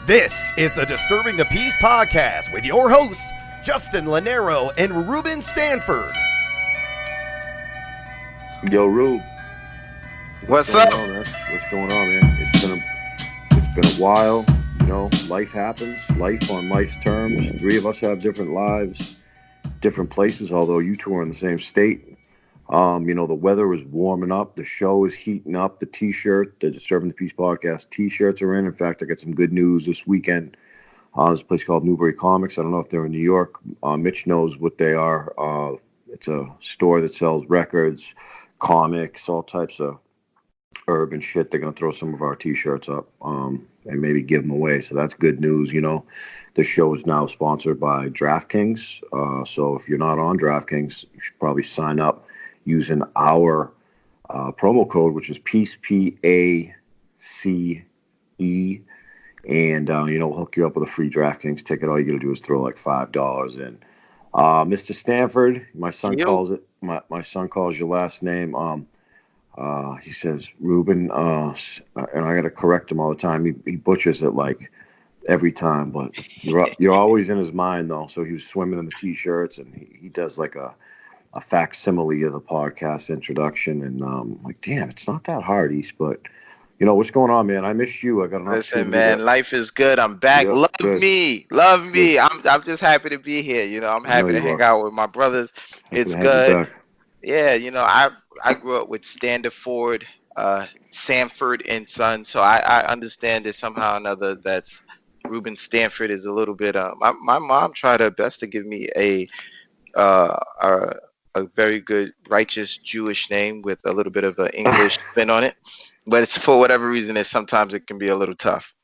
This is the Disturbing the Peace podcast with your hosts, Justin Lanero and Ruben Stanford. Yo, Rube. What's up? What's going on, man? It's been a while. You know, life happens. Life on life's terms. Three of us have different lives, different places. Although you two are in the same state. You know, the weather is warming up. The show is heating up. The Disturbing the Peace podcast T-shirts are in. In fact, I got some good news this weekend. There's a place called Newbury Comics. I don't know if they're in New York. Mitch knows what they are. It's a store that sells records, comics, all types of urban shit. They're going to throw some of our T-shirts up and maybe give them away. So that's good news. You know, the show is now sponsored by DraftKings. So if you're not on DraftKings, you should probably sign up using our promo code, which is Peace, P-A-C-E. And, we'll hook you up with a free DraftKings ticket. All you got to do is throw like $5 in. Mr. Stanford, my son calls it. My son calls your last name. He says Ruben, and I got to correct him all the time. He butchers it like every time, but you're always in his mind though. So he was swimming in the T-shirts, and he does like a facsimile of the podcast introduction, and like, damn, it's not that hard, East, but. You know, what's going on, man? I missed you. I got an Listen, man, life is good. I'm back. Yep, love me. I'm just happy to be here. You know, I'm happy to hang out with my brothers. It's good. Yeah, you know, I grew up with Standiford, Sanford and Son, so I understand that somehow or another that's Ruben Stanford is a little bit. My mom tried her best to give me a very good righteous Jewish name with a little bit of an English spin on it. But it's for whatever reason, sometimes it can be a little tough.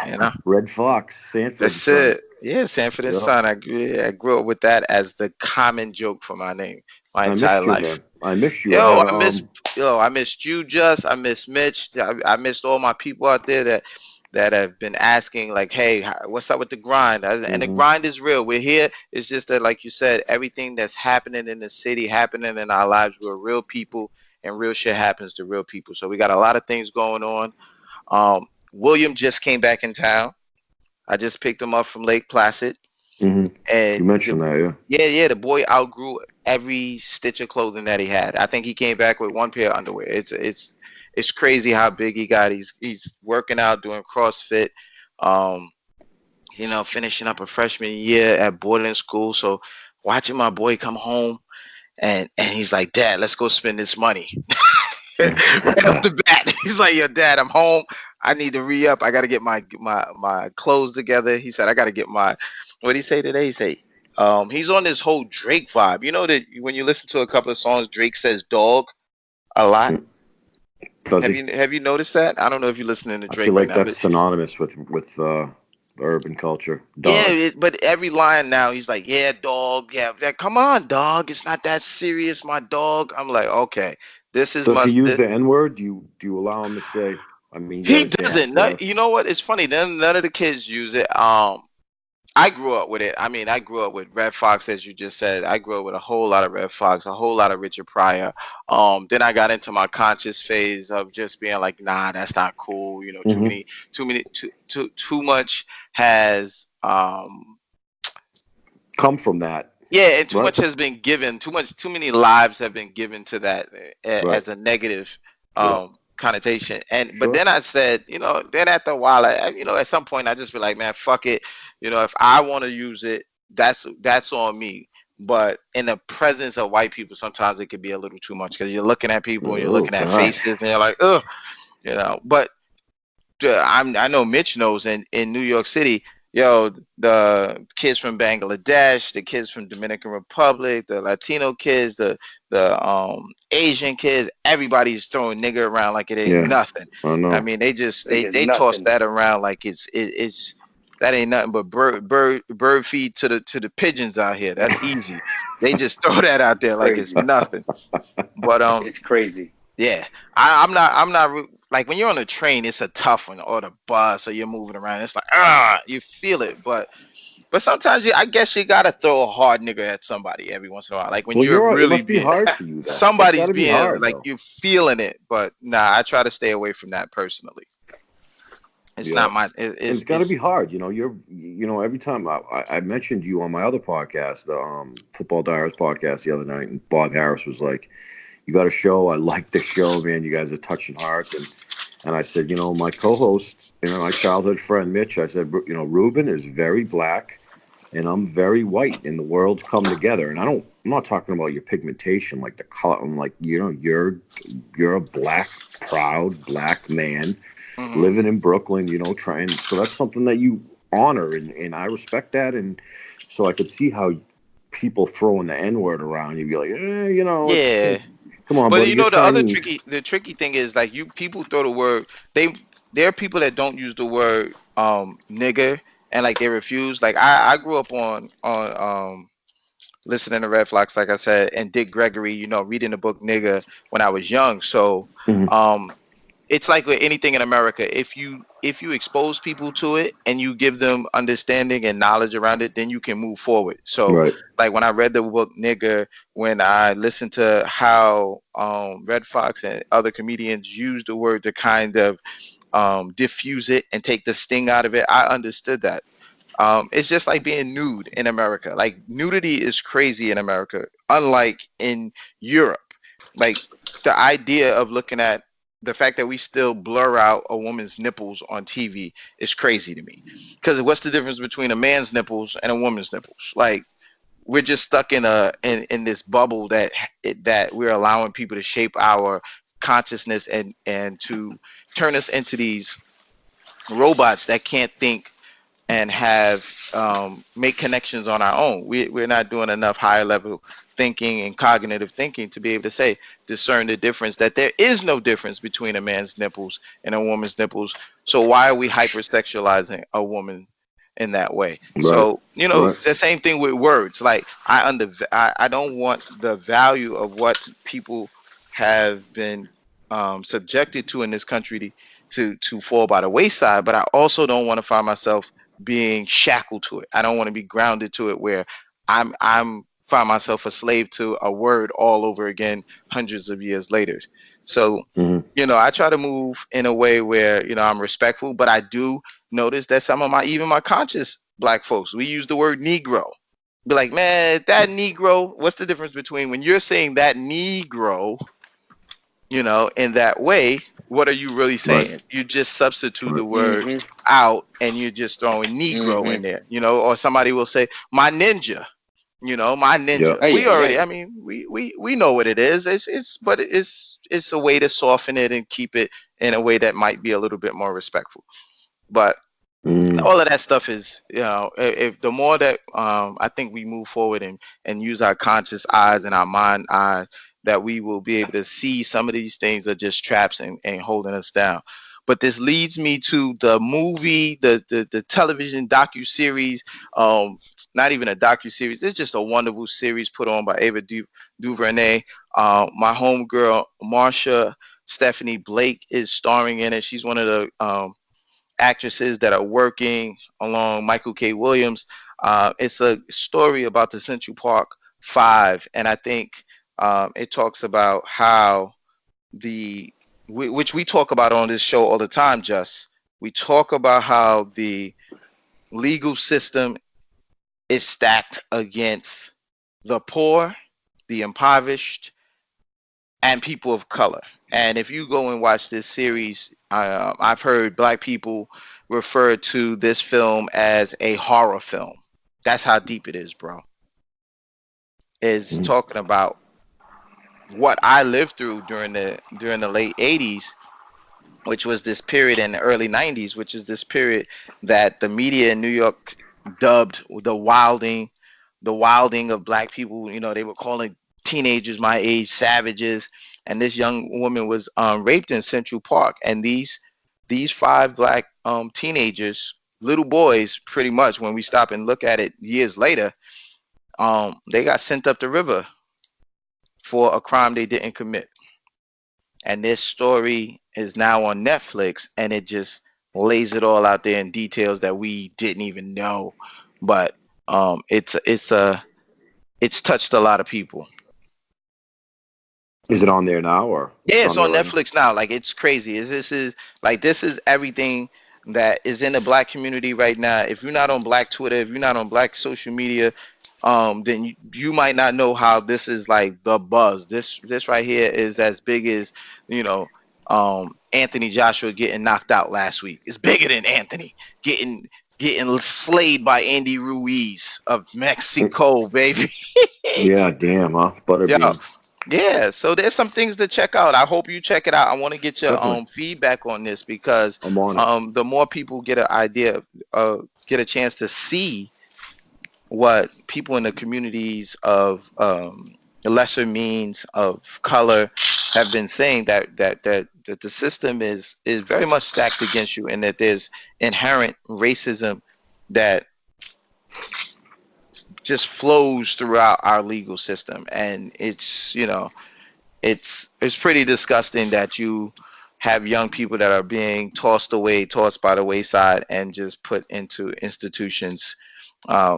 You know, Red Fox, Sanford. That's it. Yeah, Sanford and Son. I grew up with that as the common joke for my name my entire life. Man. I miss you. I missed you, Just. I miss Mitch. I missed all my people out there that have been asking, like, hey, what's up with the grind? And the grind is real. We're here. It's just that, like you said, everything that's happening in the city, happening in our lives, we're real people. And real shit happens to real people. So we got a lot of things going on. William just came back in town. I just picked him up from Lake Placid. And you mentioned that, yeah. Yeah. The boy outgrew every stitch of clothing that he had. I think he came back with one pair of underwear. It's crazy how big he got. He's working out, doing CrossFit. Finishing up a freshman year at boarding school. So watching my boy come home. And he's like, Dad, let's go spend this money. Right off the bat. He's like, yo, Dad, I'm home. I need to re-up. I got to get my clothes together. He said, I got to get what did he say today? He said, he's on this whole Drake vibe. You know that when you listen to a couple of songs, Drake says dog a lot. Have you noticed that? I don't know if you're listening to Drake. I feel like that's synonymous with urban culture. Dog. Yeah, but every line now he's like, yeah, dog, yeah, come on, dog, it's not that serious, my dog. I'm like, okay, this is. Does he use the N-word? Do you allow him to say? I mean, he doesn't. You know what? It's funny. None of the kids use it. I grew up with it. I mean, I grew up with Red Fox, as you just said. I grew up with a whole lot of Red Fox, a whole lot of Richard Pryor. Then I got into my conscious phase of just being like, nah, that's not cool. You know, too much has come from that. Yeah, and too much has been given. Too many lives have been given to that as a negative connotation. But then I said, then after a while, at some point I just be like, man, fuck it. If I want to use it, that's on me. But in the presence of white people, sometimes it could be a little too much because you're looking at people and you're looking at faces and you're like, ugh, But I know Mitch knows in New York City, the kids from Bangladesh, the kids from Dominican Republic, the Latino kids, the Asian kids, everybody's throwing nigger around like it ain't nothing. I mean, they toss that around like it's that ain't nothing but bird feed to the pigeons out here. That's easy. They just throw that out there like it's nothing. But it's crazy. Yeah, I'm not like when you're on a train, it's a tough one, or the bus, or you're moving around. It's like you feel it, but sometimes I guess you gotta throw a hard nigga at somebody every once in a while. Like when you're really it must be hard for you. Somebody's being hard, like you feeling it, but nah, I try to stay away from that personally. It's not my. It's got to be hard, every time I mentioned you on my other podcast, the Football Diaries podcast the other night, and Bob Harris was like, "You got a show. I like the show, man. You guys are touching hearts." And I said, my co-host, my childhood friend Mitch, I said, Ruben is very black, and I'm very white, and the worlds come together. And I'm not talking about your pigmentation, like the color. I'm like, you're a black, proud black man. Mm-hmm. Living in Brooklyn, trying. So that's something that you honor, and I respect that. And so I could see how people throwing the N-word around, you'd be like, yeah. Come on, but buddy, the tricky thing is, like, people throw the word. There are people that don't use the word nigger, and like they refuse. Like I grew up on listening to Red Fox, like I said, and Dick Gregory, reading the book Nigger when I was young. So it's like with anything in America, if you expose people to it and you give them understanding and knowledge around it, then you can move forward. So like when I read the book Nigger, when I listened to how Red Fox and other comedians use the word to kind of diffuse it and take the sting out of it, I understood that. It's just like being nude in America. Like nudity is crazy in America, unlike in Europe. Like the idea of looking at the fact that we still blur out a woman's nipples on TV is crazy to me. Because what's the difference between a man's nipples and a woman's nipples? Like we're just stuck in this bubble that we're allowing people to shape our consciousness and to turn us into these robots that can't think and have make connections on our own. We're not doing enough higher level thinking and cognitive thinking to be able to discern the difference, that there is no difference between a man's nipples and a woman's nipples. So why are we hypersexualizing a woman in that way? Right. So the same thing with words. Like I don't want the value of what people have been subjected to in this country to fall by the wayside, but I also don't want to find myself being shackled to it. I don't want to be grounded to it where I'm find myself a slave to a word all over again hundreds of years later. So I try to move in a way where I'm respectful, but I do notice that some of my conscious black folks, we use the word Negro. Be like, man, that Negro, what's the difference between when you're saying that Negro, in that way, what are you really saying? Right. You just substitute the word out and you're just throwing Negro in there, or somebody will say, my ninja, my ninja. Yeah. We already, I mean, we know what it is. It's a way to soften it and keep it in a way that might be a little bit more respectful. But all of that stuff is, if the more that I think we move forward and use our conscious eyes and our mind eye, that we will be able to see some of these things are just traps and holding us down. But this leads me to the movie, the television docuseries, not even a docuseries. It's just a wonderful series put on by Ava DuVernay. My homegirl, Marsha Stephanie Blake, is starring in it. She's one of the actresses that are working along Michael K. Williams. It's a story about the Central Park Five, and I think it talks about how which we talk about on this show all the time, we talk about how the legal system is stacked against the poor, the impoverished, and people of color. And if you go and watch this series, I've heard black people refer to this film as a horror film. That's how deep it is, bro. It's talking about what I lived through during the late 80s, which was this period in the early 90s, which is this period that the media in New York dubbed the wilding of black people. They were calling teenagers my age savages, and this young woman was raped in Central Park. And these 5 black teenagers, little boys, pretty much, when we stop and look at it years later, they got sent up the river for a crime they didn't commit. And this story is now on Netflix, and it just lays it all out there in details that we didn't even know. But it's touched a lot of people. Is it on there now, or? Yeah, it's on Netflix now. Like, it's crazy. This is everything that is in the black community right now, if you're not on black Twitter, if you're not on black social media, then you might not know how this is like the buzz. This right here is as big as, you know, Anthony Joshua getting knocked out last week. It's bigger than Anthony getting slayed by Andy Ruiz of Mexico, baby. Yeah, damn, huh? Butterbean. Yeah, so there's some things to check out. I hope you check it out. I want to get your Definitely. feedback on this, because I'm on it. the more people get an idea, get a chance to see what people in the communities of lesser means of color have been saying, that the system is very much stacked against you, and that there's inherent racism that just flows throughout our legal system. And it's, you know, it's pretty disgusting that you have young people that are being tossed by the wayside, and just put into institutions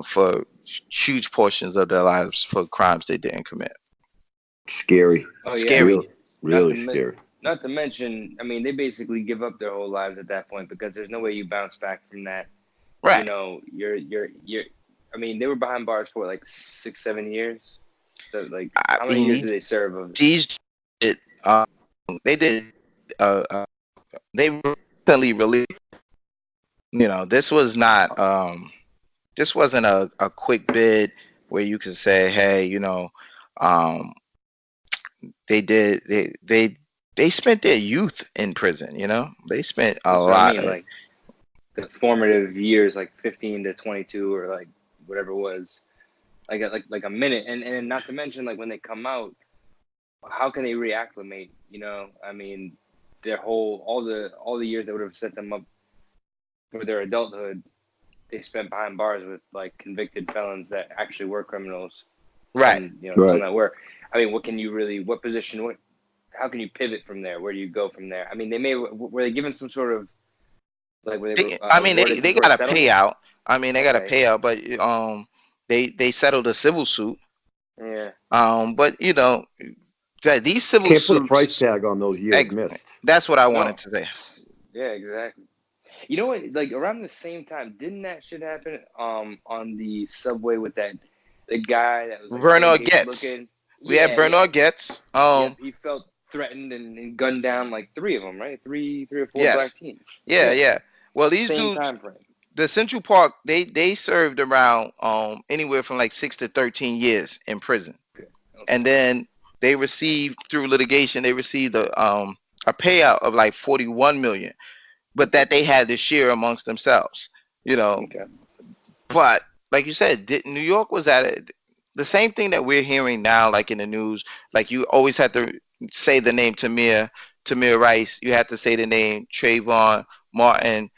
for huge portions of their lives for crimes they didn't commit. Scary. Oh, yeah. Scary. Really scary. Not to mention, I mean, they basically give up their whole lives at that point, because there's no way you bounce back from that. Right. You know, you're. I mean, they were behind bars for like 6-7 years. So, like, how many years did they serve? They did. They recently released. You know, this was not. This wasn't a quick bid where you could say, hey, you know, they spent their youth in prison. You know, they spent a lot. I mean, like the formative years, like 15 to 22, or like whatever it was, like a minute. And not to mention, like, when they come out, how can they reacclimate? You know, I mean, their whole all the years that would have set them up for their adulthood, they spent behind bars with like convicted felons that actually were criminals. Right. And, you know, some that were. I mean, what position? How can you pivot from there? Where do you go from there? I mean, were they given some sort of like? They got a payout. I mean, they got a payout, but they settled a civil suit. Yeah. But you know, that these civil can't suits, put a price tag on those years missed. That's what I wanted to say. Yeah, exactly. You know what? Like, around the same time, didn't that shit happen? On the subway with the guy that was like, Bernard Goetz. We had Bernard Goetz. He felt threatened and gunned down like 3 of them, right? Three or four black teens. Yeah. Well, these same dudes, time frame. The Central Park, they served around anywhere from like 6 to 13 years in prison, and then they received, through litigation, they received a payout of like 41 million, but that they had to share amongst themselves, you know. Okay. But like you said, New York was at it. The same thing that we're hearing now, like in the news, like you always have to say the name Tamir Rice. You have to say the name Trayvon Martin.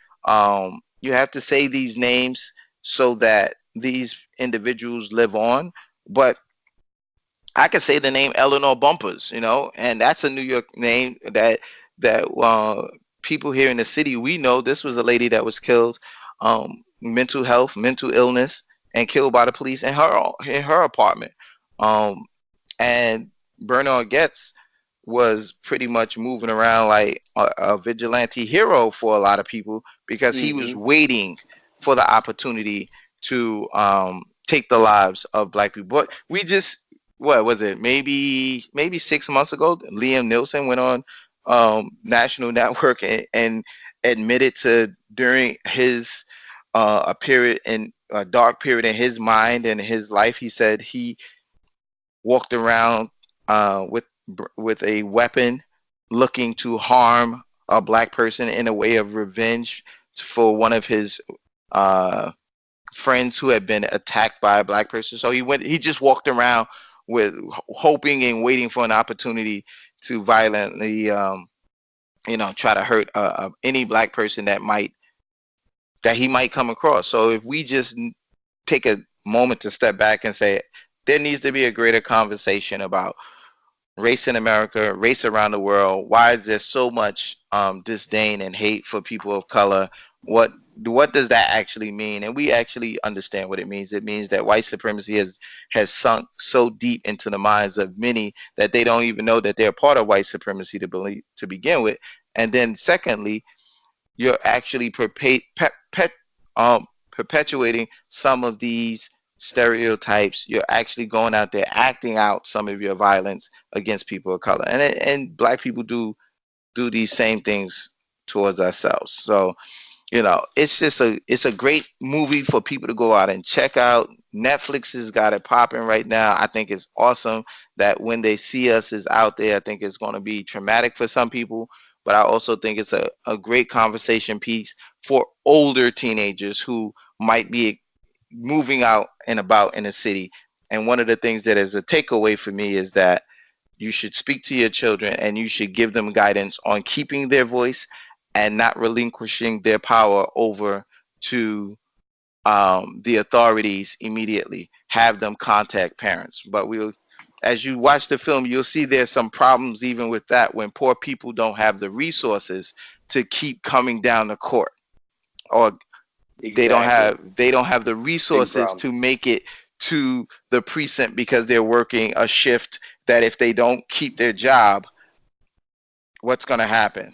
You have to say these names so that these individuals live on. But I could say the name Eleanor Bumpers, you know, and that's a New York name that people here in the city, we know. This was a lady that was killed, mental illness, and killed by the police in her apartment. And Bernard Goetz was pretty much moving around like a vigilante hero for a lot of people, because he was waiting for the opportunity to take the lives of black people. But we just, what was it? Maybe 6 months ago, Liam Neeson went on National Network and admitted to, during his a dark period in his mind and his life, he said he walked around with a weapon, looking to harm a black person in a way of revenge for one of his friends who had been attacked by a black person. So he just walked around with hoping and waiting for an opportunity to violently try to hurt any black person that he might come across. So if we just take a moment to step back and say, there needs to be a greater conversation about race in America, race around the world. Why is there so much disdain and hate for people of color? What does that actually mean? And we actually understand what it means. It means that white supremacy has sunk so deep into the minds of many that they don't even know that they're part of white supremacy to begin with. And then secondly, you're actually perpetuating some of these stereotypes. You're actually going out there acting out some of your violence against people of color, and black people do these same things towards ourselves. So it's a great movie for people to go out and check out. Netflix has got it popping right now. I think it's awesome that When They See Us is out there. I think it's going to be traumatic for some people, but I also think it's a great conversation piece for older teenagers who might be moving out and about in the city. And one of the things that is a takeaway for me is that you should speak to your children and you should give them guidance on keeping their voice and not relinquishing their power over to the authorities immediately. Have them contact parents. But as you watch the film, you'll see there's some problems even with that when poor people don't have the resources to keep coming down to court, or they don't have the resources to make it to the precinct because they're working a shift that if they don't keep their job, what's going to happen?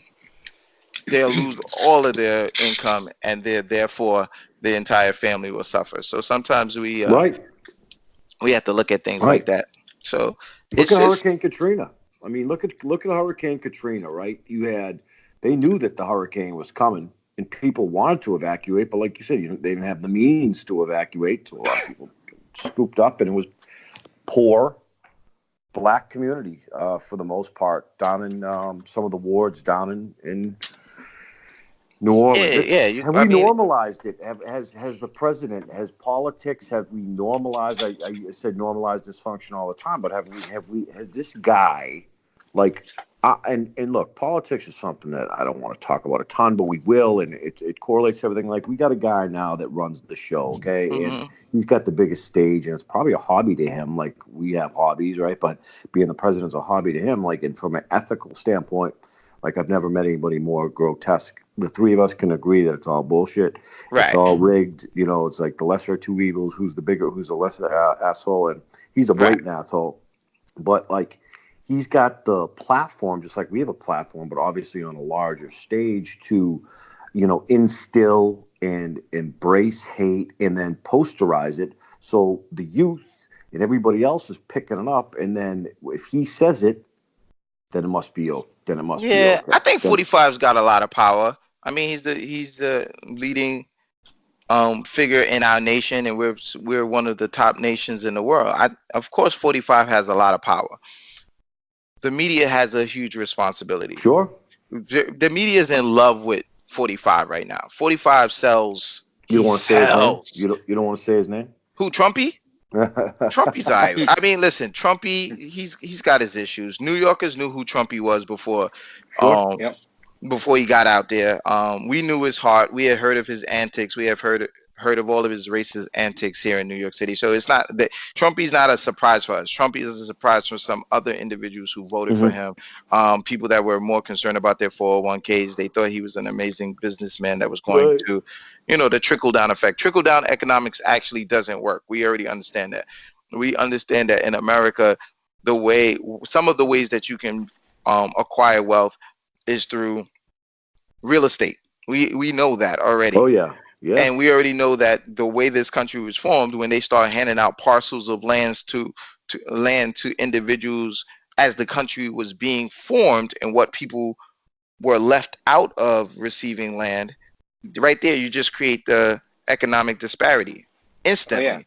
They'll lose all of their income, and therefore the entire family will suffer. So sometimes we have to look at things like that. So look at Hurricane Katrina. I mean, look at Hurricane Katrina, right? They knew that the hurricane was coming, and people wanted to evacuate, but like you said, they didn't have the means to evacuate. So a lot of people scooped up, and it was poor black community for the most part down in some of the wards down in New Orleans. Have we normalized it? Has the president, has politics, have we normalized? I said normalized dysfunction all the time, but has this guy, and look, politics is something that I don't want to talk about a ton, but we will, and it correlates to everything. Like, we got a guy now that runs the show, okay, and he's got the biggest stage, and it's probably a hobby to him. Like, we have hobbies, right? But being the president's a hobby to him. Like, and from an ethical standpoint, like, I've never met anybody more grotesque. The three of us can agree that it's all bullshit. Right. It's all rigged. It's like the lesser of two evils. Who's the lesser asshole? And he's a blatant asshole. But, like, he's got the platform, just like we have a platform, but obviously on a larger stage to, instill and embrace hate and then posterize it. So the youth and everybody else is picking it up. And then if he says it, then it must be okay. Yeah, I think 45's got a lot of power. I mean, he's the leading figure in our nation, and we're one of the top nations in the world. Of course, 45 has a lot of power. The media has a huge responsibility. Sure. The media is in love with 45 right now. 45 sells. You don't want to say his name? You don't want to say his name? Who, Trumpy? Trumpy's all right. I mean, listen, Trumpy, he's got his issues. New Yorkers knew who Trumpy was before. Before he got out there. We knew his heart. We had heard of his antics. We have heard of all of his racist antics here in New York City. So it's not that Trumpy's not a surprise for us. Trumpy is a surprise for some other individuals who voted for him. People that were more concerned about their 401ks. They thought he was an amazing businessman that was going to, the trickle down effect. Trickle down economics actually doesn't work. We already understand that. We understand that in America, some of the ways that you can acquire wealth is through real estate. We know that already. Oh yeah. Yeah. And we already know that the way this country was formed, when they started handing out parcels of land to individuals as the country was being formed, and what people were left out of receiving land, right there you just create the economic disparity instantly. Oh, yeah.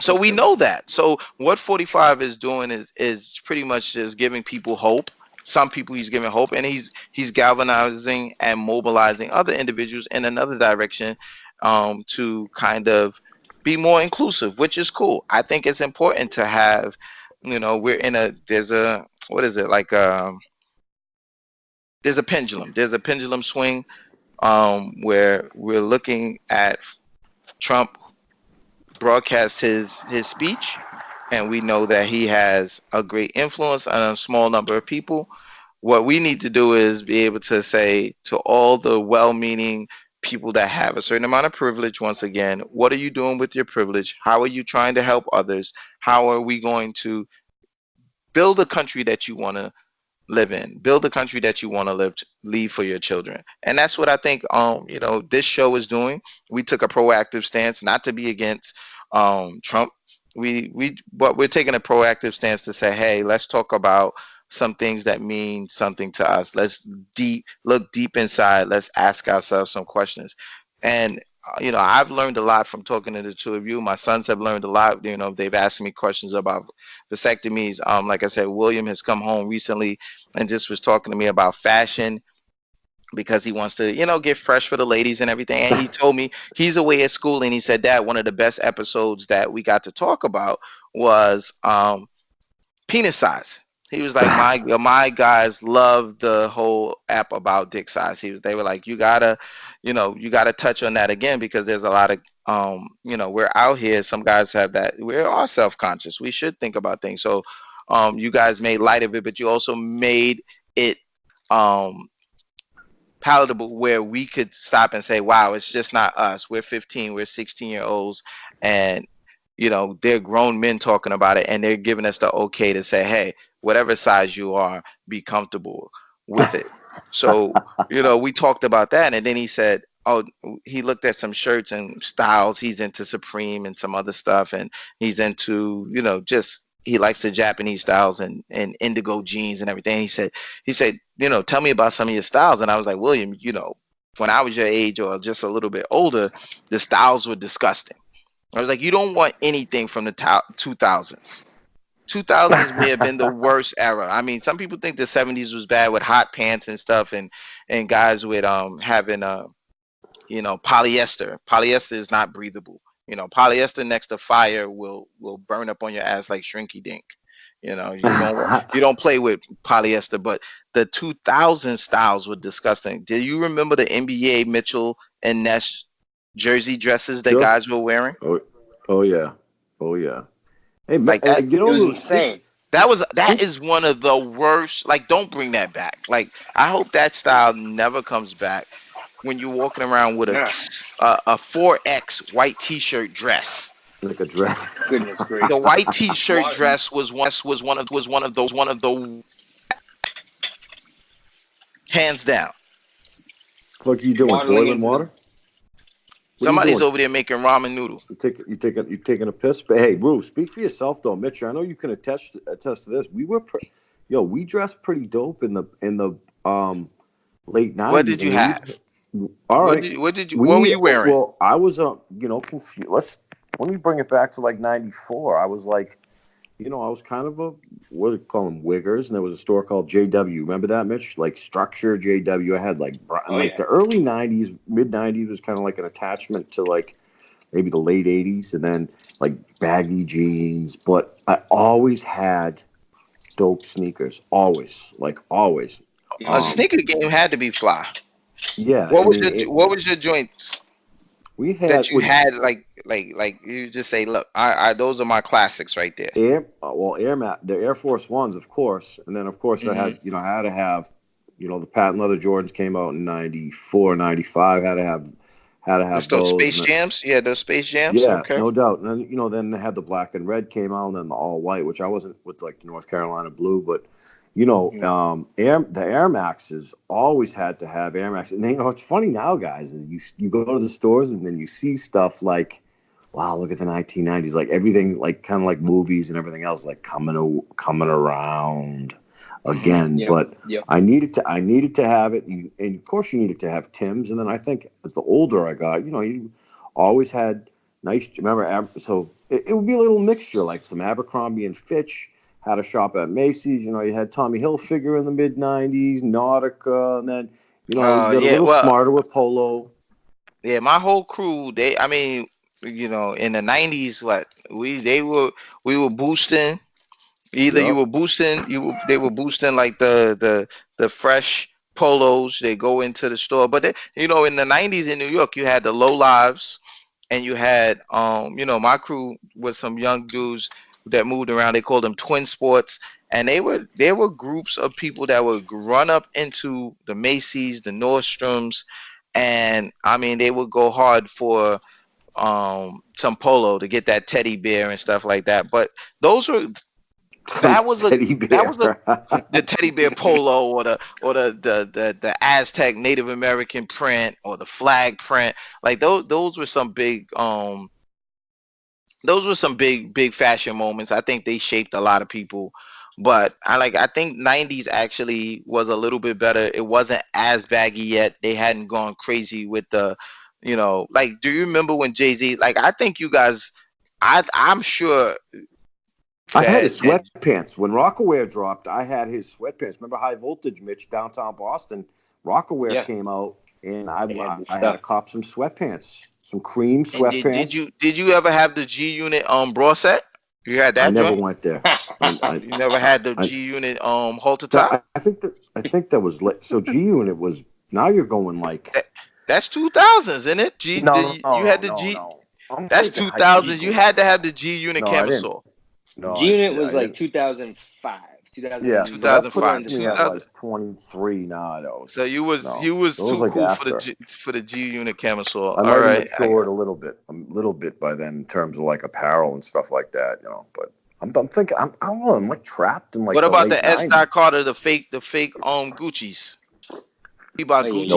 So we know that. So what 45 is doing is pretty much just giving people hope. Some people he's giving hope, and he's galvanizing and mobilizing other individuals in another direction to kind of be more inclusive, which is cool. I think it's important to have, there's a pendulum. There's a pendulum swing where we're looking at Trump broadcast his speech, and we know that he has a great influence on a small number of people. What we need to do is be able to say to all the well-meaning people that have a certain amount of privilege, once again, what are you doing with your privilege? How are you trying to help others? How are we going to build a country that you want to live in. Build the country that you want to leave for your children. And that's what I think this show is doing. We took a proactive stance, not to be against Trump. But we're taking a proactive stance to say, hey, let's talk about some things that mean something to us. Let's look deep inside. Let's ask ourselves some questions. And I've learned a lot from talking to the two of you. My sons have learned a lot. They've asked me questions about vasectomies. Like I said, William has come home recently and just was talking to me about fashion because he wants to, get fresh for the ladies and everything. And he told me he's away at school, and he said, Dad, one of the best episodes that we got to talk about was penis size. He was like, my guys love the whole app about dick size. They were like, you gotta touch on that again, because there's a lot of we're out here. Some guys have that. We are self-conscious. We should think about things. So you guys made light of it, but you also made it palatable where we could stop and say, wow, it's just not us. We're 15, we're 16-year-olds, and they're grown men talking about it, and they're giving us the okay to say, hey, whatever size you are, be comfortable with it. So, we talked about that. And then he said, he looked at some shirts and styles. He's into Supreme and some other stuff. And he's into, he likes the Japanese styles and indigo jeans and everything. He said, tell me about some of your styles. And I was like, William, when I was your age or just a little bit older, the styles were disgusting. I was like, you don't want anything from the 2000s. 2000s may have been the worst era. I mean, some people think the 70s was bad with hot pants and stuff, and guys with having polyester. Polyester is not breathable. Polyester next to fire will burn up on your ass like Shrinky Dink. You don't play with polyester. But the 2000 styles were disgusting. Do you remember the NBA Mitchell and Ness jersey dresses that guys were wearing? Oh yeah. Hey, like that, it was insane. That is one of the worst. Like, don't bring that back. Like, I hope that style never comes back. When you're walking around with a 4X white T-shirt dress, like a dress. Goodness gracious. The white T-shirt dress was one of those hands down. What are you doing? Boiling water? Somebody's over there making ramen noodle. You taking a piss? But hey, Rue, speak for yourself though, Mitch. I know you can attest to this. We dressed pretty dope in the late 90s. What did you have? All right. What were you wearing? Well, I was confused. Let me bring it back to like 94. I was like, I was kind of what do you call them, wiggers, and there was a store called JW. Remember that, Mitch? Like Structure JW. I had the early 90s, mid 90s was kind of like an attachment to like maybe the late 80s, and then like baggy jeans. But I always had dope sneakers. Always. Sneaker game had to be fly. Yeah. What was your joints? We had that you had like you just say, look, I those are my classics right there. The Air Force Ones, of course, and then of course I had to have the patent leather Jordans came out in 94, 95. Had to have those Space Jams. Yeah, those Space Jams. Yeah, okay. No doubt. And then then they had the black and red came out, and then the all white, which I wasn't with like the North Carolina blue, but. The Air Maxes always had to have Air Max. And it's funny now, guys, is you go to the stores and then you see stuff like, wow, look at the 1990s, like everything, like kind of like movies and everything else, like coming around again. I needed to have it, and of course you needed to have Tim's. And then I think as the older I got, you always had nice. Remember, so it would be a little mixture, like some Abercrombie and Fitch. Had a shop at Macy's. You had Tommy Hilfiger in the mid '90s, Nautica, and then got a little smarter with Polo. Yeah, my whole crew. In the '90s, we were boosting. Either you were boosting, they were boosting like the fresh polos. They go into the store, but in the '90s in New York, you had the Low Lives, and you had my crew was some young dudes that moved around. They called them Twin Sports, and there were groups of people that would run up into the Macy's, the Nordstroms, and they would go hard for some polo to get that teddy bear and stuff like that. But those were That was a teddy bear. that was the teddy bear polo or the Aztec Native American print or the flag print. Like those were some big big fashion moments. I think they shaped a lot of people. But I think 90s actually was a little bit better. It wasn't as baggy yet. They hadn't gone crazy with the, like, do you remember when Jay-Z, like, I think you guys, I'm sure I had his sweatpants. When Rockaware dropped, I had his sweatpants. Remember High Voltage, Mitch, downtown Boston? Rockaware came out, and I had to cop some sweatpants, some cream sweatpants. Did you ever have the G Unit bra set? You had that? I never went there. You never had the G Unit halter top? I think that was so. G Unit was, now you're going like that's 2000s, isn't it? You had the G. That's 2000s. You had to have the G Unit camisole. G Unit was like 2005. 2005. So like 23 now, though. So you was too like cool for the G Unit camisole. I might have matured a little bit by then in terms of like apparel and stuff like that, But I'm thinking, I don't know, I'm like trapped in like. What about the S. Carter, the fake Gucci's? He bought Gucci's.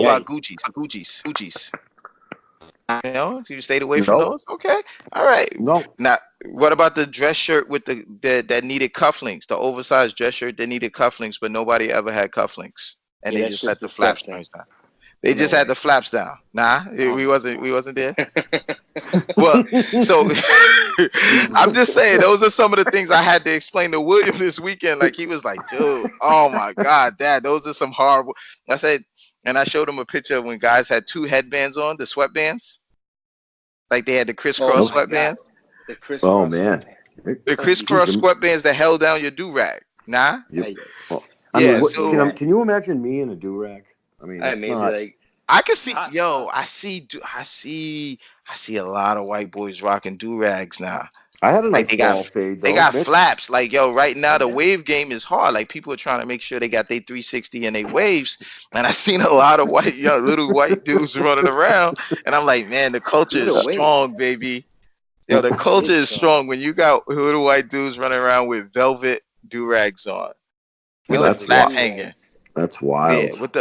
You stayed away from those? Okay. All right. No. Now, what about the dress shirt with that needed cufflinks? The oversized dress shirt that needed cufflinks, but nobody ever had cufflinks, and they just let the flaps down. They just had the flaps down. Nah, we wasn't there. Well, so I'm just saying those are some of the things I had to explain to William this weekend. Like he was like, dude, oh my God, Dad, those are some horrible. I said. And I showed him a picture of when guys had two headbands on, the sweatbands. Like they had the crisscross sweatbands. The crisscross. Man. The crisscross sweatbands that held down your do-rag. Nah? Yep. Well, can you imagine me in a do-rag? I mean, I can see, I see a lot of white boys rocking do-rags now. I had a nice ball fade, though. They got flaps. Like, right now the wave game is hard. Like, people are trying to make sure they got their 360 and their waves. And I seen a lot of little white dudes running around. And I'm like, man, the culture is strong, baby. The culture is strong when you got little white dudes running around with velvet do-rags on. With the flap hanging. That's wild. Yeah, with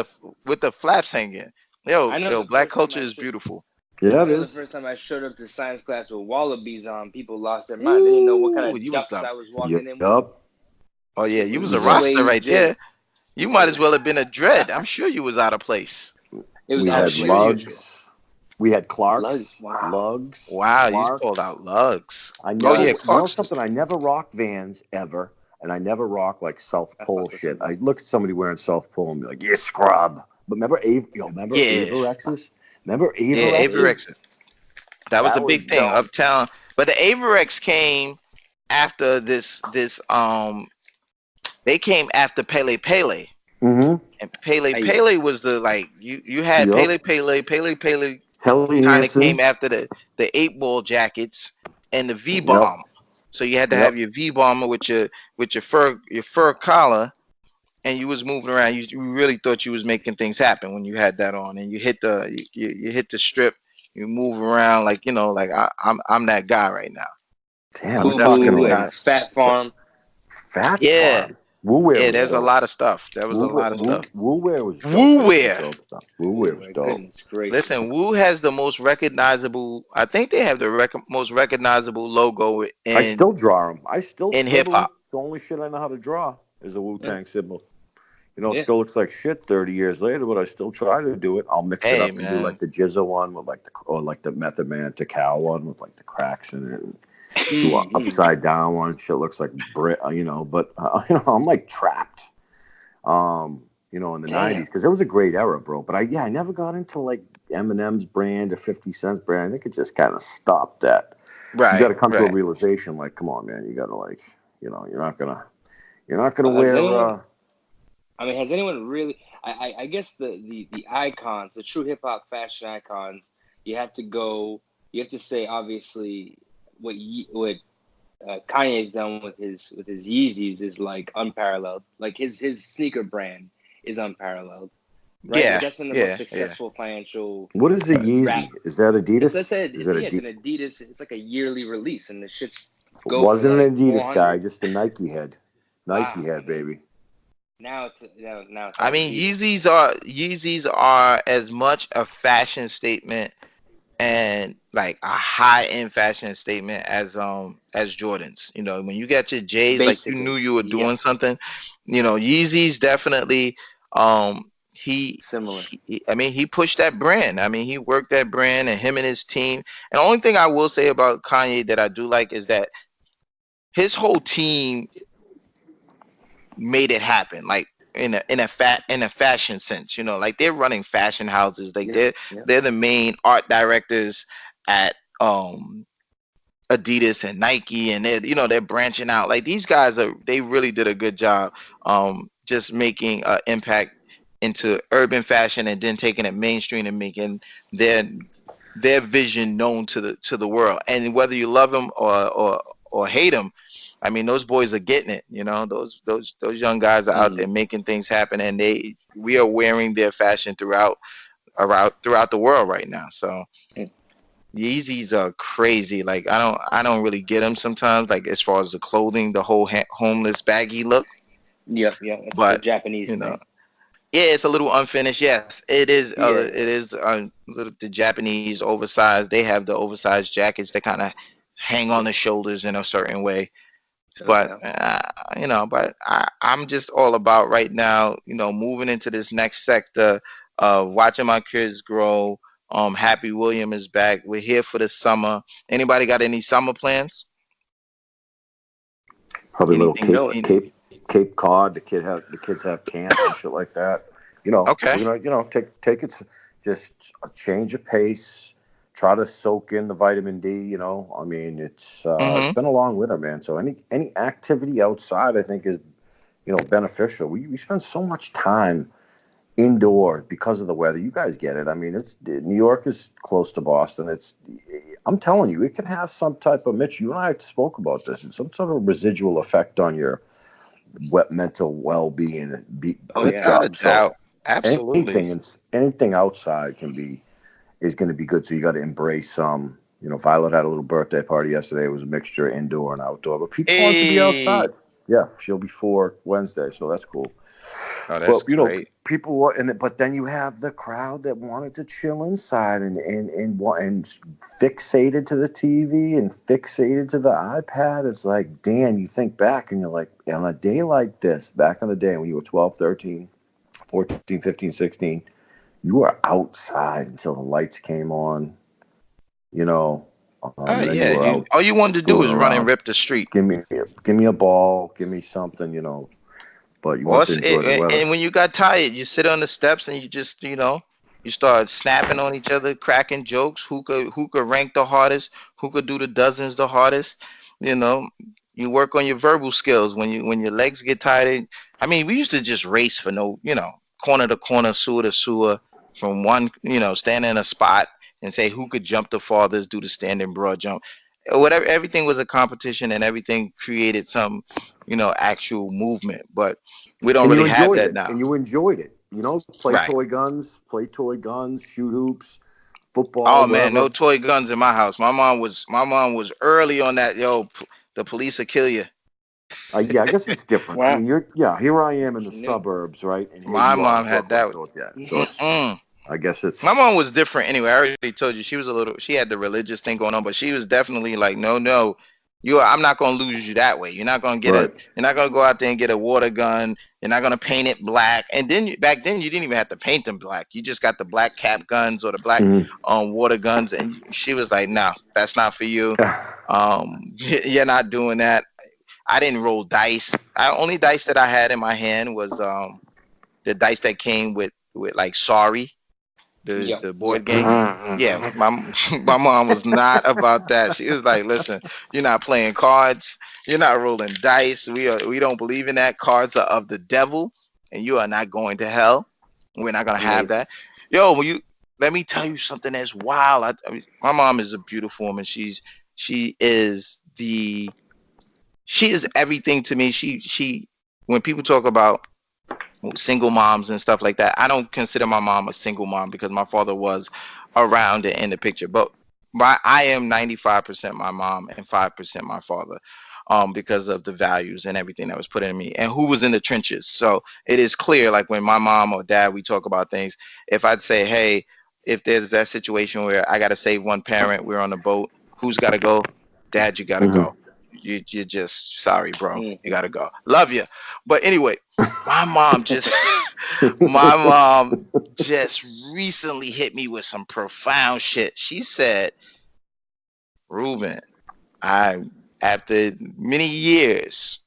the flaps hanging. Black culture is beautiful. Yeah, it is. The first time I showed up to science class with wallabies on, people lost their mind. They didn't know what kind of ducks I was walking in with. Oh, yeah, you was a roster right there. You might as well have been a dread. I'm sure you was out of place. We had lugs. We had Clarks. Lugs. Wow, you called out lugs. Clarks. Something, I never rocked Vans ever, and I never rocked like South Pole shit. I look at somebody wearing South Pole and be like, yeah, scrub. But remember Avirexes? Remember Avirex? Yeah, Avirex. That was a big thing uptown. But the Avirex came after this. They came after Pele Pele. Mm-hmm. And Pele was the you had Pele kind of came after the 8-ball jackets and the V bomb. So you had to have your V bomber with your fur collar. And you was moving around. You really thought you was making things happen when you had that on, and you hit the strip. You move around like I'm that guy right now. Damn, I'm talking like Fat Farm. Farm. Woo-wear. There's a lot of stuff. There was a lot of stuff. Woo-wear was dope. Woo-wear was dope. Great. Listen, Woo has the most recognizable. I think they have the most recognizable logo. I still draw them. In hip hop. The only shit I know how to draw is a Wu-Tang symbol. It still looks like shit 30 years later, but I still try to do it. I'll mix it up and do like the Jizza one with like the Method Man Takao one with like the cracks in it. And do an upside down one. Shit looks like Brit, but I'm like trapped. In the 90s because it was a great era, bro. But I never got into like Eminem's brand or 50 Cent's brand. I think it just kind of stopped at. Right. You got to come to a realization, like, come on, man. You got to you're not gonna wear. Has anyone really? I guess the icons, the true hip hop fashion icons, you have to say obviously what Kanye's done with his Yeezys is like unparalleled. Like his sneaker brand is unparalleled. Right? Yeah, that's been the most successful financial. What is a Yeezy? Rap. Is that Adidas? It's an Adidas. It's like a yearly release, and the shit's wasn't an Adidas guy, just a Nike head. Nike had, baby. Now it's I mean, Adidas. Yeezys are as much a fashion statement and like a high end fashion statement as Jordans. You know, when you got your J's, like you knew you were doing something. You know, Yeezys definitely similar. I mean, he pushed that brand. I mean, he worked that brand, and him and his team. And the only thing I will say about Kanye that I do like is that his whole team made it happen. Like in a fashion sense, you know, like they're running fashion houses. Like they're the main art directors at Adidas and Nike, and they're branching out. Like these guys they really did a good job just making an impact into urban fashion and then taking it mainstream and making their vision known to the world. And whether you love them or hate them, I mean, those boys are getting it. You know, those young guys are out there making things happen, and we are wearing their fashion throughout the world right now. So Yeezys are crazy. Like I don't really get them sometimes. Like as far as the clothing, the whole homeless baggy look. Yeah, it's but the Japanese thing. Yeah, it's a little unfinished. Yes, it is. It is the Japanese oversized. They have the oversized jackets that kind of hang on the shoulders in a certain way. But I'm just all about right now, moving into this next sector of watching my kids grow. Happy William is back. We're here for the summer. Anybody got any summer plans? Probably a little Cape Cod. The kids have camp and shit like that. Okay. We're gonna, take it, just a change of pace. Try to soak in the vitamin D. I mean, it's been a long winter, man. So any activity outside, I think, is beneficial. We spend so much time indoors because of the weather. You guys get it. I mean, New York is close to Boston. I'm telling you, it can have some type of, Mitch, you and I spoke about this, and some sort of residual effect on your mental well-being. Without a doubt. Absolutely. Anything outside is going to be good. So you got to embrace some. Violet had a little birthday party yesterday. It was a mixture indoor and outdoor, but people want to be outside. Yeah, she'll be 4 Wednesday, so that's cool. Oh, that's great. People but then you have the crowd that wanted to chill inside and fixated to the TV and fixated to the iPad. It's like, Dan, you think back and you're like, on a day like this, back in the day when you were 12, 13, 14, 15, 16, you were outside until the lights came on. All you wanted to do was run and rip the street. Give me a ball, give me something, But you want to enjoy the weather. And when you got tired, you sit on the steps and you just, you start snapping on each other, cracking jokes. Who could rank the hardest? Who could do the dozens the hardest? You work on your verbal skills when your legs get tired. I mean, we used to just race for corner to corner, sewer to sewer, from one, standing in a spot and say who could jump the farthest, do the standing broad jump. Whatever, everything was a competition and everything created some, actual movement. But we don't really have that now. And you enjoyed it. Toy guns, shoot hoops, football. Oh man, no toy guns in my house. My mom was early on that. The police will kill you. I guess it's different. Wow. I mean, here I am in the suburbs, right? And my mom had that. So I guess it's. My mom was different anyway. I already told you she had the religious thing going on, but she was definitely like, no, I'm not going to lose you that way. You're not going to get you're not going to go out there and get a water gun. You're not going to paint it black. And then back then you didn't even have to paint them black. You just got the black cap guns or the black water guns. And she was like, no, that's not for you. You're not doing that. I didn't roll dice. Only dice that I had in my hand was the dice that came with like Sorry. The board game. Yeah, my mom was not about that. She was like, listen, you're not playing cards, you're not rolling dice. We don't believe in that. Cards are of the devil, and you are not going to hell. We're not gonna have that. Let me tell you something that's wild. My mom is a beautiful woman. She is everything to me. She when people talk about single moms and stuff like that, I don't consider my mom a single mom because my father was around and in the picture. But I am 95% my mom and 5% my father. because of the values and everything that was put in me and who was in the trenches. So it is clear, like when my mom or dad, we talk about things. If I'd say, hey, if there's that situation where I got to save one parent, we're on the boat, who's got to go? Dad, you got to go. You're just sorry, bro. You got to go. Love you. But anyway, my mom just recently hit me with some profound shit. She said, Ruben, after many years,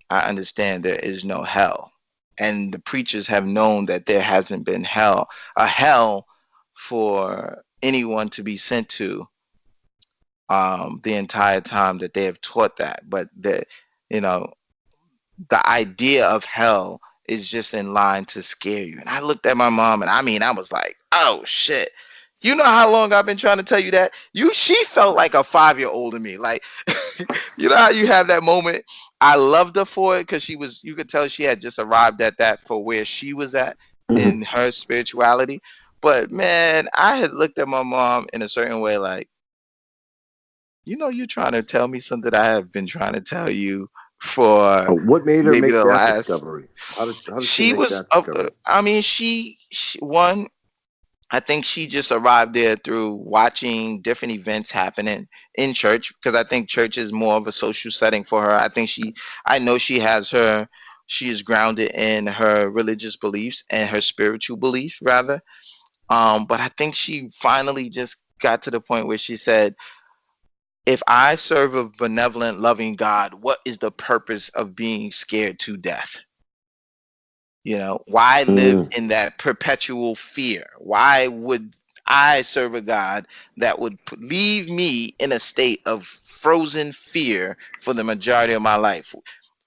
I understand there is no hell. And the preachers have known that there hasn't been a hell for anyone to be sent to the entire time that they have taught that. But the idea of hell is just in line to scare you. And I looked at my mom and I was like, oh shit. You know how long I've been trying to tell you that? She felt like a 5-year-old to me. Like, you know how you have that moment? I loved her for it because you could tell she had just arrived at that for where she was at in her spirituality. But man, I had looked at my mom in a certain way, like, you're trying to tell me something I have been trying to tell you for what made her maybe make the that last discovery? How did she make was that discovery? I think she just arrived there through watching different events happening in church, because I think church is more of a social setting for her. I know she is grounded in her religious beliefs and her spiritual beliefs rather. But I think she finally just got to the point where she said, if I serve a benevolent, loving God, what is the purpose of being scared to death? Why live in that perpetual fear? Why would I serve a God that would leave me in a state of frozen fear for the majority of my life?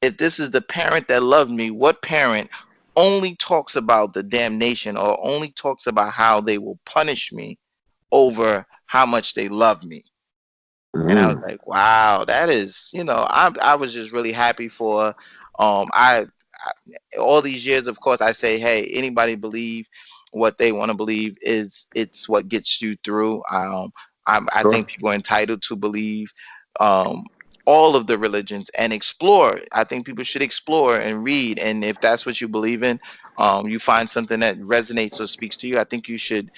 If this is the parent that loved me, what parent only talks about the damnation or only talks about how they will punish me over how much they love me? And I was like, wow, that is, I was just really happy for all these years. Of course, I say, hey, anybody believe what they want to believe, it's what gets you through. I think people are entitled to believe all of the religions and explore. I think people should explore and read, and if that's what you believe in, you find something that resonates or speaks to you, I think you should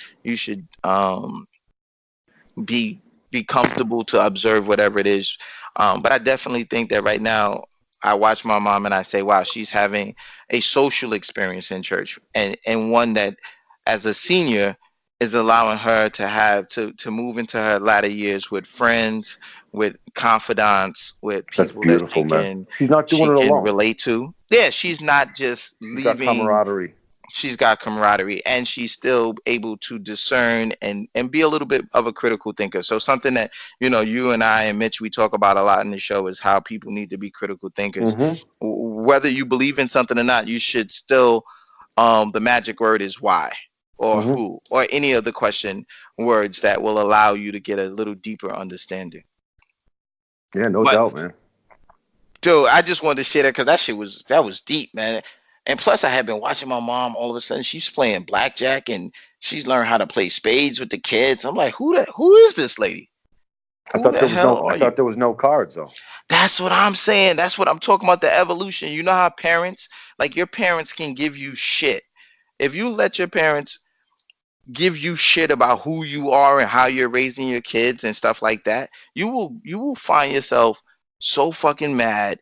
be comfortable to observe whatever it is. But I definitely think that right now I watch my mom and I say, wow, she's having a social experience in church, and one that as a senior is allowing her to have to move into her latter years with friends, with confidants, with people that she can She's not doing it alone. relate to. Yeah, she's not just She's got leaving. camaraderie. She's got camaraderie, and she's still able to discern and be a little bit of a critical thinker. So something that, you and I and Mitch, we talk about a lot in the show is how people need to be critical thinkers. Whether you believe in something or not, you should still, the magic word is why or who or any of the question words that will allow you to get a little deeper understanding. Yeah, no doubt, man. Dude, I just wanted to share that because that was deep, man. And plus, I had been watching my mom. All of a sudden, she's playing blackjack and she's learned how to play spades with the kids. I'm like, who is this lady? I thought there was no cards though. That's what I'm saying. That's what I'm talking about. The evolution. You know how parents, like your parents, can give you shit. If you let your parents give you shit about who you are and how you're raising your kids and stuff like that, you will find yourself so fucking mad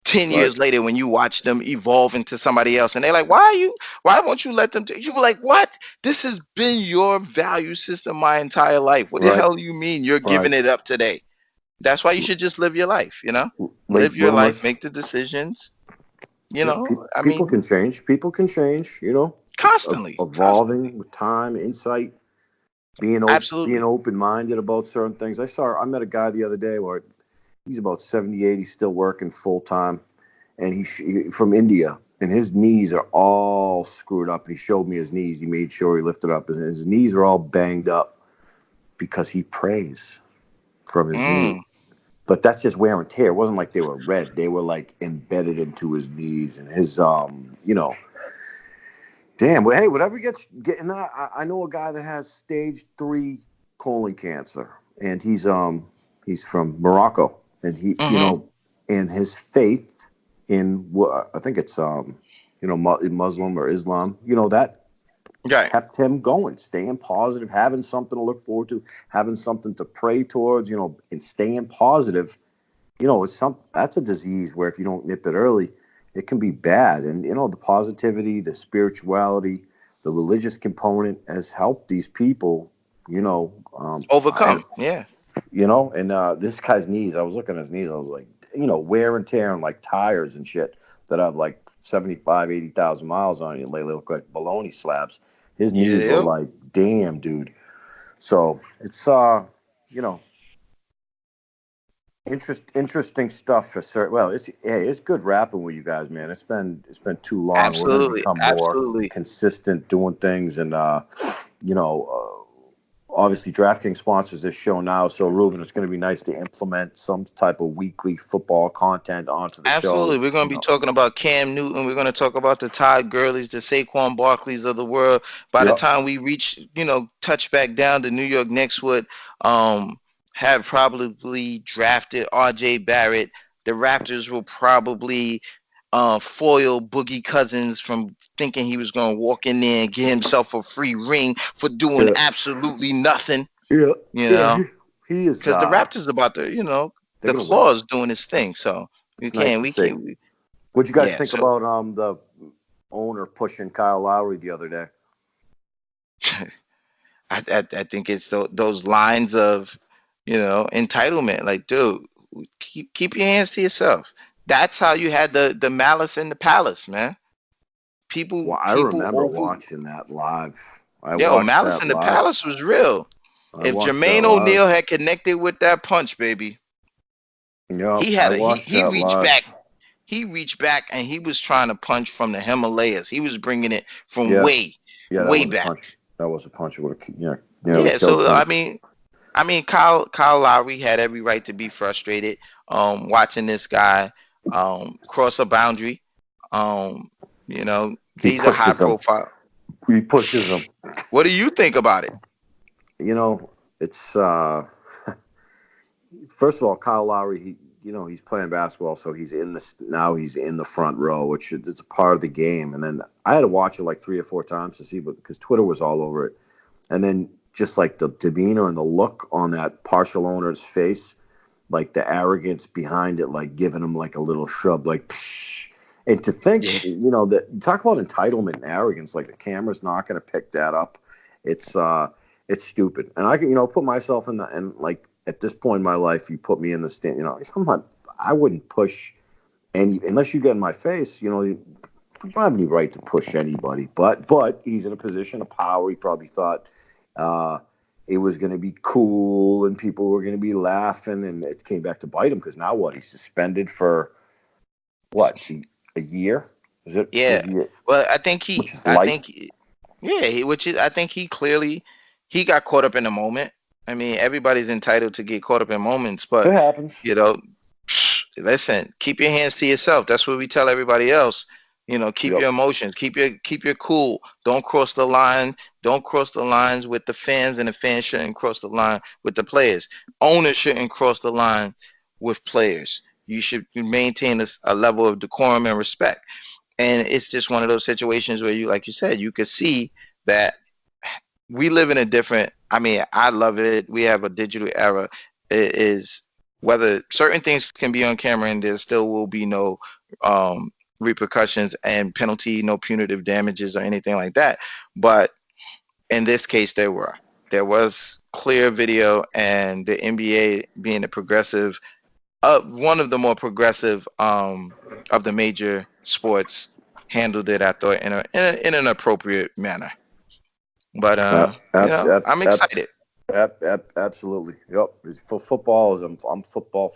10 years later when you watch them evolve into somebody else and they're like, why won't you let them you were like, what? This has been your value system my entire life. What the hell do you mean you're giving it up today? That's why you should just live your life, live your life, make the decisions, people can change, constantly evolving with time, insight, being open-minded about certain things. I met a guy the other day where he's about 78. He's still working full time, and he's from India, and his knees are all screwed up. And he showed me his knees. He made sure he lifted up, and his knees are all banged up because he prays from his knee. But that's just wear and tear. It wasn't like they were red; they were like embedded into his knees and his, Damn. Well, hey, whatever gets getting that. I know a guy that has stage 3 colon cancer, and he's from Morocco. And he, and his faith in what I think it's Muslim or Islam, that Right. kept him going, staying positive, having something to look forward to, having something to pray towards, and staying positive. That's a disease where if you don't nip it early, it can be bad. And the positivity, the spirituality, the religious component has helped these people, Overcome. Yeah. and this guy's knees, I was looking at his knees, I was like, wear and tear on like tires and shit that have like 75, 80,000 miles on it. They look like bologna slabs. His knees were like, damn, dude. So it's, interesting stuff for certain. Well, it's good rapping with you guys, man. It's been too long. Absolutely. We're gonna become more consistent doing things, and obviously DraftKings sponsors this show now. So Ruben, it's going to be nice to implement some type of weekly football content onto the show. Absolutely. We're going to be talking about Cam Newton. We're going to talk about the Todd Gurleys, the Saquon Barkleys of the world. By the time we reach, touch back down, the New York Knicks would have probably drafted RJ Barrett. The Raptors will probably foil Boogie Cousins from thinking he was going to walk in there and get himself a free ring for doing absolutely nothing. Yeah. He is, because the Raptors about to, the claw's doing his thing. So we can't. What'd you guys think about the owner pushing Kyle Lowry the other day? I think it's those lines of, entitlement. Like, dude, keep your hands to yourself. That's how you had the malice in the palace, man. I remember watching that live. Malice in the palace was real. If Jermaine O'Neal had connected with that punch, baby, he reached back. He reached back and he was trying to punch from the Himalayas. He was bringing it from way back. That was a punch. So I mean, Kyle Lowry had every right to be frustrated watching this guy cross a boundary. These are high profile. He pushes them. What do you think about it? It's first of all, Kyle Lowry, he's playing basketball, so he's in the front row, which it's a part of the game. And then I had to watch it like 3 or 4 times to see, because Twitter was all over it. And then just like the demeanor and the look on that partial owner's face, like the arrogance behind it, like giving him like a little shrub, like psh. And to think, that talk about entitlement and arrogance, like the camera's not going to pick that up. It's stupid. And I can, put myself and like at this point in my life, you put me in the stand, I wouldn't push unless you get in my face, you don't have any right to push anybody. But he's in a position of power. He probably thought it was going to be cool and people were going to be laughing, and it came back to bite him, because now what? He's suspended for a year? Is it? Yeah. Well, I think he clearly got caught up in the moment. I mean, everybody's entitled to get caught up in moments, but it happens. Listen, keep your hands to yourself. That's what we tell everybody else. Keep your emotions, keep your cool. Don't cross the line. Don't cross the lines with the fans, and the fans shouldn't cross the line with the players. Owners shouldn't cross the line with players. You should maintain a level of decorum and respect. And it's just one of those situations where like you said, you could see that we live in a different, I love it. We have a digital era. It is whether certain things can be on camera and there still will be no repercussions and penalty, no punitive damages or anything like that. But in this case, there was clear video, and the NBA, being a progressive, one of the more progressive of the major sports, handled it, I thought, in an appropriate manner. But I'm excited. Absolutely. Yep. For football, I'm football.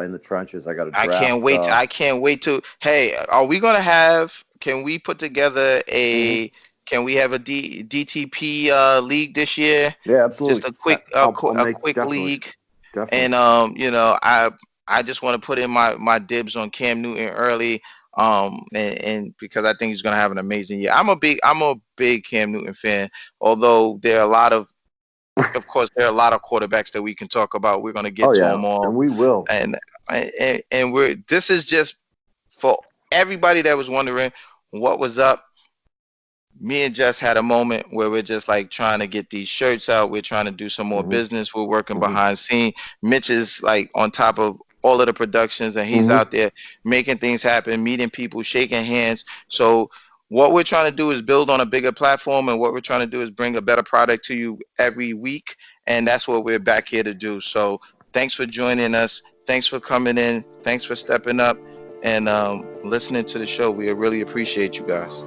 In the trenches, I got to draft. I can't wait to. Hey, are we gonna have? Can we put together a? Can we have a DTP league this year? Yeah, absolutely. Just a quick definitely, league. Definitely. And I just want to put in my dibs on Cam Newton early. And because I think he's gonna have an amazing year. I'm a big Cam Newton fan. Although there are a lot of of course, there are a lot of quarterbacks that we can talk about. We're going to get to them all, and we will. And we're. This is just for everybody that was wondering what was up. Me and Jess had a moment where we're just like trying to get these shirts out. We're trying to do some more business. We're working behind scene. Mitch is like on top of all of the productions, and he's out there making things happen, meeting people, shaking hands. So what we're trying to do is build on a bigger platform, and what we're trying to do is bring a better product to you every week, and that's what we're back here to do. So thanks for joining us. Thanks for coming in. Thanks for stepping up and listening to the show. We really appreciate you guys.